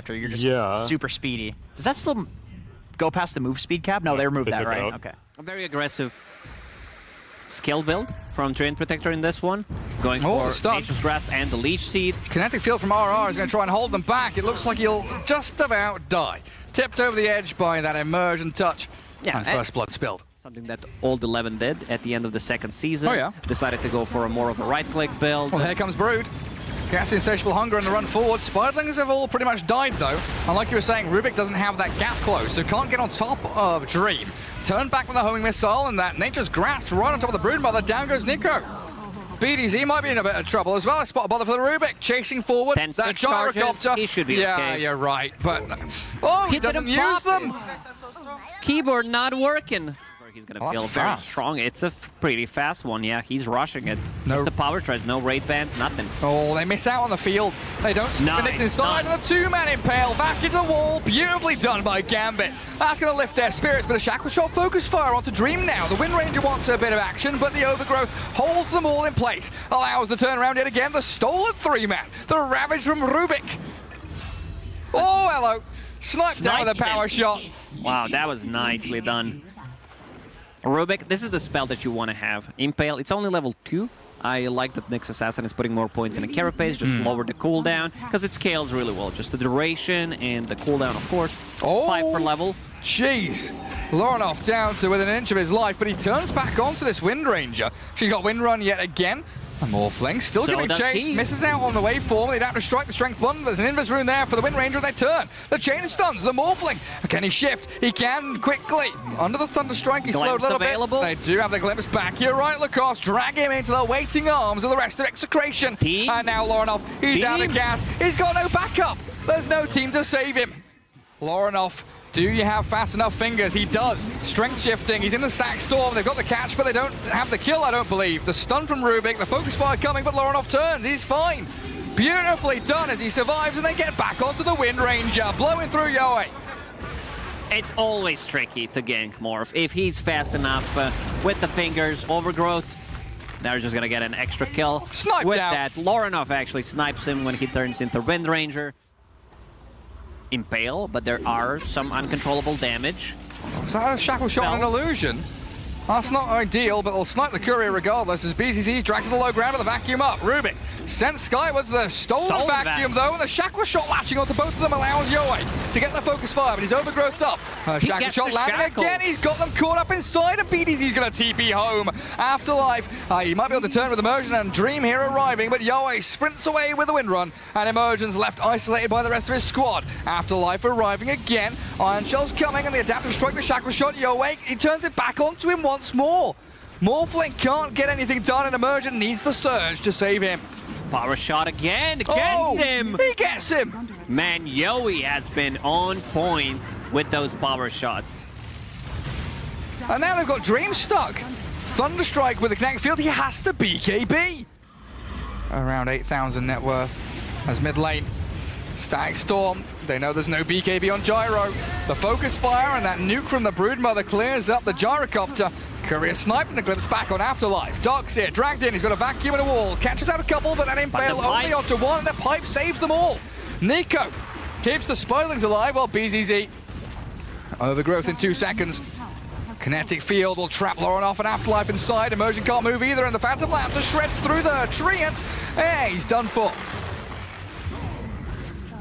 after. You're just super speedy. Does that still go past the move speed cap? No, they removed that, right? Okay. A very aggressive skill build from Drain Protector in this one. Going for Nature's Grasp and the Leech Seed. Kinetic Field from RR is going to try and hold them back. It looks like he'll just about die. Tipped over the edge by that immersion touch. Yeah, and first blood spilled. Something that Old 11 did at the end of the second season. Oh, yeah. Decided to go for a more of a right-click build. Well, here comes Brood. Gas the insatiable hunger and the run forward. Spiderlings have all pretty much died, though. And like you were saying, Rubik doesn't have that gap close, so can't get on top of Dream. Turn back with a homing missile, and that Nature's Grasp right on top of the Broodmother. Down goes Nico. BDZ might be in a bit of trouble as well. A spot bother for the Rubik, chasing forward. That gyrocopter. He should be okay. Yeah, you're right, but he doesn't use them. Keyboard not working. He's going to feel very fast. strong. It's a pretty fast one, yeah. He's rushing it. No. The power treads, no raid bans, nothing. Oh, they miss out on the field. They don't spin it inside, and the two-man impale back into the wall. Beautifully done by Gambit. That's going to lift their spirits, but a Shackle Shot focus fire onto Dream now. The Wind Ranger wants a bit of action, but the Overgrowth holds them all in place. Allows the turnaround yet again. The stolen three-man. The Ravage from Rubik. Oh, hello. Sniped down with a power shot. Wow, that was nicely done. Rubik, this is the spell that you want to have. Impale, it's only level 2. I like that Nyx Assassin is putting more points in a carapace, just lower the cooldown, because it scales really well. Just the duration and the cooldown, of course. 5 per level. Jeez. Lorinov down to within an inch of his life, but he turns back onto this Wind Ranger. She's got Wind Run yet again. A Morphling still giving chase, misses out on the waveform. They'd have to strike the strength button. There's an invis rune there for the Wind Ranger at their turn. The chain stuns the Morphling. Can he shift? He can quickly. Under the Thunder Strike, he's slowed a little bit. They do have the glimpse back. You're right, Lacoste. Drag him into the waiting arms of the rest of Execration. And now Lorinov, he's out of gas. He's got no backup. There's no team to save him. Lorinov, do you have fast enough fingers? He does. Strength shifting. He's in the stack storm. They've got the catch, but they don't have the kill, I don't believe. The stun from Rubik. The focus fire coming, but Lorinov turns. He's fine. Beautifully done as he survives, and they get back onto the Wind Ranger, blowing through Yoe. It's always tricky to gank Morph. If he's fast enough with the fingers, Overgrowth, they're just going to get an extra kill. Sniped with out. that, Lorinov actually snipes him when he turns into Wind Ranger. Impale, but there are some uncontrollable damage. Is that a Shackle Shot and an illusion? That's not ideal, but they'll snipe the courier regardless as BCC's dragged to the low ground with the vacuum up. Rubik sent skywards the stolen vacuum though, and the Shackle Shot latching onto both of them allows Yoe to get the focus fire, but he's Overgrowthed up. Shackle Shot landing again, he's got them caught up inside, and BDZ's going to TP home. Afterlife, he might be able to turn with Immersion and Dream here arriving, but Yoe sprints away with the Wind Run, and Immersion's left isolated by the rest of his squad. Afterlife arriving again, Iron Shell's coming, and the Adaptive Strike the Shackle Shot. Yoe, he turns it back onto him once more. Morphling can't get anything done, and Immersion needs the surge to save him. Power shot again, gets him! He gets him! Man, Yoe has been on point with those power shots. And now they've got Dream stuck. Thunderstrike with the Kinetic Field, he has to BKB. Around 8,000 net worth as mid lane. Static Storm, they know there's no BKB on Gyro. The focus fire and that nuke from the Broodmother clears up the Gyrocopter. Courier sniping the glimpse back on Afterlife. Dark's here, dragged in, he's got a vacuum and a wall. Catches out a couple, but that impale only onto one, and the pipe saves them all. Nico keeps the Spiderlings alive while BZZ. Overgrowth in 2 seconds. Kinetic Field will trap Lorinov and Afterlife inside. Immersion can't move either, and the Phantom Lancer shreds through the tree, and he's done for.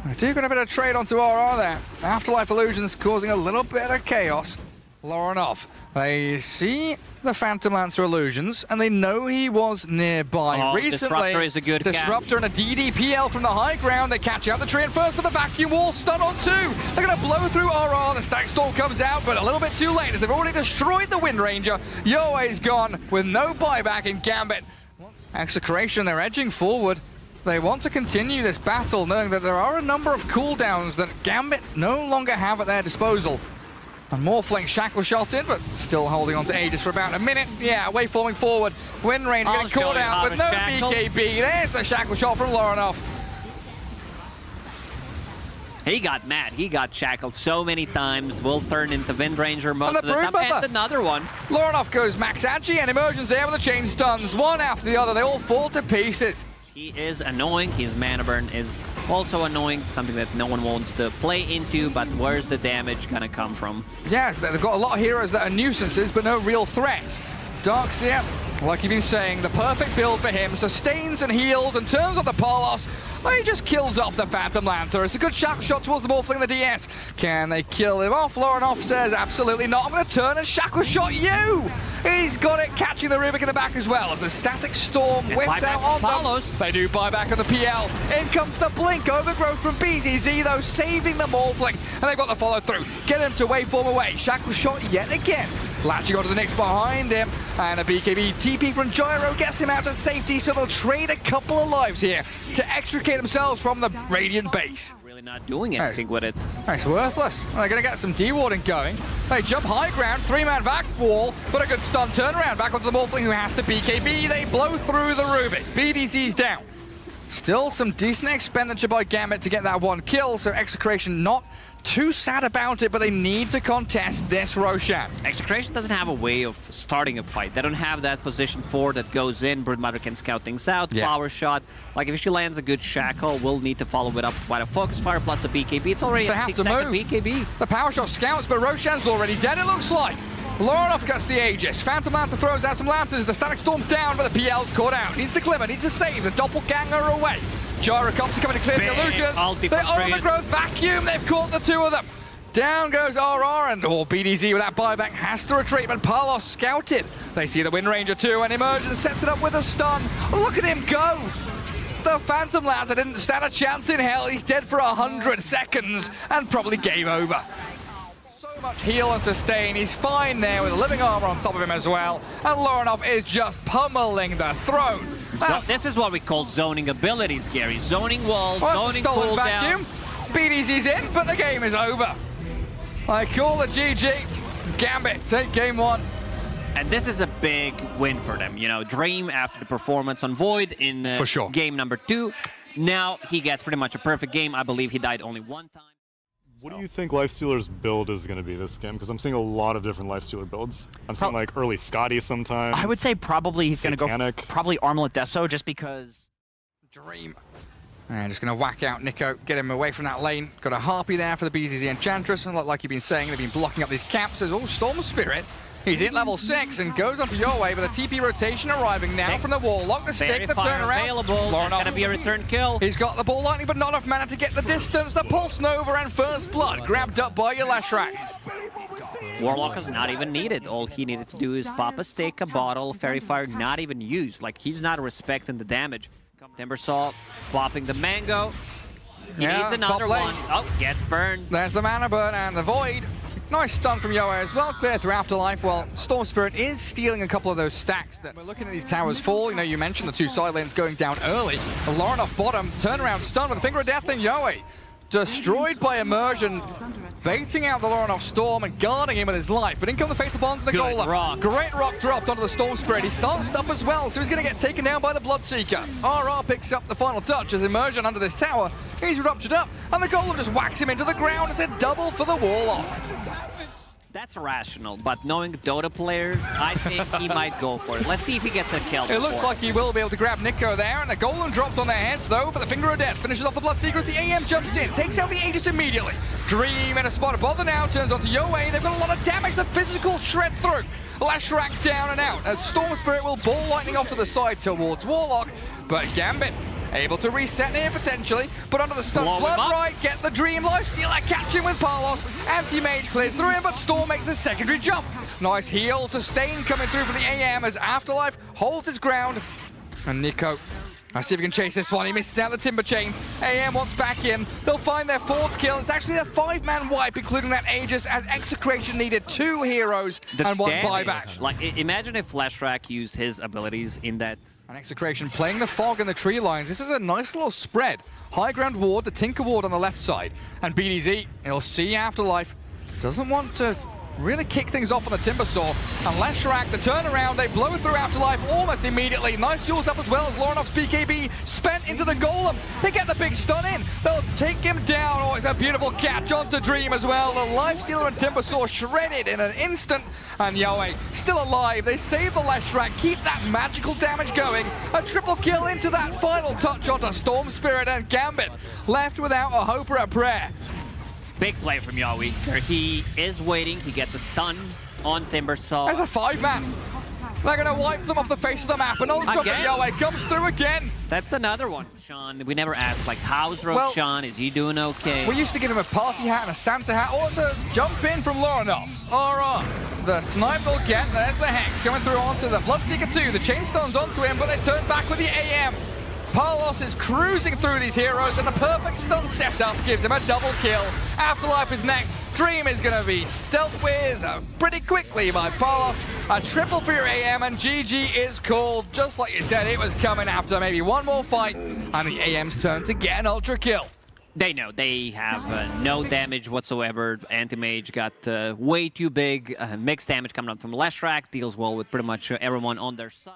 I do got a bit of trade onto RR there. Afterlife Illusions causing a little bit of chaos. Lorinov, they see the Phantom Lancer Illusions, and they know he was nearby recently. Disruptor is a good Disruptor and a DDPL from the high ground. They catch out the tree, and first with the vacuum wall, stun on 2. They're going to blow through RR. The Stack Storm comes out, but a little bit too late as they've already destroyed the Wind Ranger. Yoe's gone with no buyback in Gambit. Execration, they're edging forward. They want to continue this battle, knowing that there are a number of cooldowns that Gambit no longer have at their disposal. And Morphling Shackle Shot in, but still holding on to Aegis for about a minute. Yeah, waveforming forward. Wind Ranger getting caught out with no BKB. There's the Shackle Shot from Lorinov. He got mad. He got shackled so many times. Will turn into Wind Ranger most of the time. And another one. Lorinov goes max agi, and Immersion's there with the chain stuns. One after the other. They all fall to pieces. He is annoying. His mana burn is also annoying, something that no one wants to play into, but where's the damage gonna come from? Yeah, they've got a lot of heroes that are nuisances, but no real threats. Darkseer, like you've been saying, the perfect build for him, sustains and heals and turns on the Palos. Oh, he just kills off the Phantom Lancer. It's a good shackle shot towards the Morphling, the DS. Can they kill him off? Laurenov says, absolutely not. I'm going to turn and shackle shot you. He's got it, catching the Rubik in the back as well as the Static Storm whips out on them. They do buyback on the PL. In comes the Blink, overgrowth from BZZ though, saving the Morphling. And they've got the follow through. Get him to waveform away. Shackle shot yet again. Latching onto the Nyx behind him, and a BKB TP from Gyro gets him out to safety, so they'll trade a couple of lives here to extricate themselves from the Radiant base. Really not doing anything with it. It's worthless. They're going to get some dewarding going. They jump high ground, 3-man vac wall, but a good stun turnaround back onto the Morphling who has to BKB. They blow through the Rubik. BDZ's down. Still some decent expenditure by Gambit to get that one kill, so EXECRATION not too sad about it, but they need to contest this Roshan. EXECRATION doesn't have a way of starting a fight. They don't have that position 4 that goes in. Broodmother can scout things out, power shot. Like if she lands a good shackle, we'll need to follow it up by a focus fire plus a BKB. It's already a 6-second BKB. The power shot scouts, but Roshan's already dead, it looks like. Laurenov gets the Aegis. Phantom Lancer throws out some lances. The Static Storm's down, but the PL's caught out. Needs the Glimmer, needs to save the Doppelganger away. Gyrocopter coming to clear the illusions. The overgrowth vacuum, they've caught the two of them. Down goes RR, and BDZ with that buyback has to retreat, but Palos scouted. They see the Wind Ranger too, and Emergence sets it up with a stun. Look at him go! The Phantom Lancer didn't stand a chance in hell. He's dead for 100 seconds, and probably game over. Much heal and sustain. He's fine there with a living armor on top of him as well. And Laurenov is just pummeling the throne. This is what we call zoning abilities, Gary. Zoning wall, zoning cooldown. BDZ's in, but the game is over. I call the GG. Gambit take game 1. And this is a big win for them. You know, Dream after the performance on Void in game number 2. Now he gets pretty much a perfect game. I believe he died only one time. What do you think Lifestealer's build is going to be this game? Because I'm seeing a lot of different Lifestealer builds. I'm seeing like early Scotty sometimes. I would say probably he's going to go probably Armlet Deso just because. Dream. And just going to whack out Nico, get him away from that lane. Got a Harpy there for the BZZ Enchantress, and like you've been saying, they've been blocking up these caps. There's Storm Spirit. He's hit level 6 and goes onto your way with a TP rotation arriving now from the Warlock. The stick, the turnaround. Available. That's gonna be a return kill. He's got the ball lightning, but not enough mana to get the distance. The Pulse Nova and First Blood grabbed up by your Lashrak. Warlock is not even needed. All he needed to do is pop a stick, a bottle, Fairy Fire, not even used. Like, he's not respecting the damage. Timbersaw popping the Mango. He needs another one. Oh, gets burned. There's the mana burn and the Void. Nice stun from Yoa as well, clear through Afterlife, while Storm Spirit is stealing a couple of those stacks. We're looking at these towers fall. You know, you mentioned the two side lanes going down early. Lauren off bottom, turnaround stun with a Finger of Death and Yoa. Destroyed by Immersion, baiting out the Laurenov Storm and guarding him with his life. But in come the Fatal Bonds and the Golem. Great rock dropped onto the Storm Spirit. He's silenced up as well, so he's going to get taken down by the Bloodseeker. RR picks up the final touch as Immersion under this tower. He's ruptured up, and the Golem just whacks him into the ground. It's a double for the Warlock. That's rational, but knowing Dota players, I think he might go for it. Let's see if he gets a kill. It looks like he will be able to grab Nico there, and the Golem dropped on their heads though, but the Finger of Death finishes off the Bloodseeker as the AM jumps in, takes out the Aegis immediately. Dream in a spot of bother now, turns onto Yoa. They've got a lot of damage, the physical shred through. Lashrak down and out, as Storm Spirit will ball lightning off to the side towards Warlock, but Gambit able to reset here potentially, but under the stun, Blood get the Dream Lifestealer, catch him with Palos, Anti-Mage clears through him, but Storm makes the secondary jump. Nice heal, sustain coming through from the AM as Afterlife holds his ground, and Nico, let's see if he can chase this one. He misses out the Timber Chain. AM wants back in. They'll find their 4th kill. It's actually a 5-man wipe, including that Aegis, as EXECRATION needed 2 heroes and 1 buyback. Like, imagine if Lashrak used his abilities in that. And EXECRATION playing the fog and the tree lines. This is a nice little spread. High ground ward, the Tinker ward on the left side. And BDZ, he'll see Afterlife. Doesn't want to really kick things off on the Timbersaw. And Leshrac, the turnaround, they blow through Afterlife almost immediately. Nice fuels up as well as Laurenov's BKB spent into the Golem. They get the big stun in. They'll take him down. Oh, it's a beautiful catch onto Dream as well. The Lifestealer and Timbersaw shredded in an instant. And Yowie still alive. They save the Leshrac, keep that magical damage going. A triple kill into that final touch onto Storm Spirit, and Gambit left without a hope or a prayer. Big play from Yowie. He is waiting. He gets a stun on Timbersaw. There's a 5-man. They're going to wipe them off the face of the map, and Ultra from Yowie comes through again. That's another one. Sean, we never asked, like, how's Roshan? Is he doing okay? We used to give him a party hat and a Santa hat. Also, jump in from Lorenov. All right. The snipe will get. There's the Hex coming through onto the Bloodseeker 2. The chain stuns onto him, but they turn back with the AM. Parlos is cruising through these heroes, and the perfect stun setup gives him a double kill. Afterlife is next. Dream is going to be dealt with pretty quickly by Parlos. A triple for your AM, and GG is called. Just like you said, it was coming after maybe one more fight, and the AM's turn to get an ultra kill. They know. They have no damage whatsoever. Anti-Mage got way too big. Mixed damage coming up from Leshrac. Deals well with pretty much everyone on their side.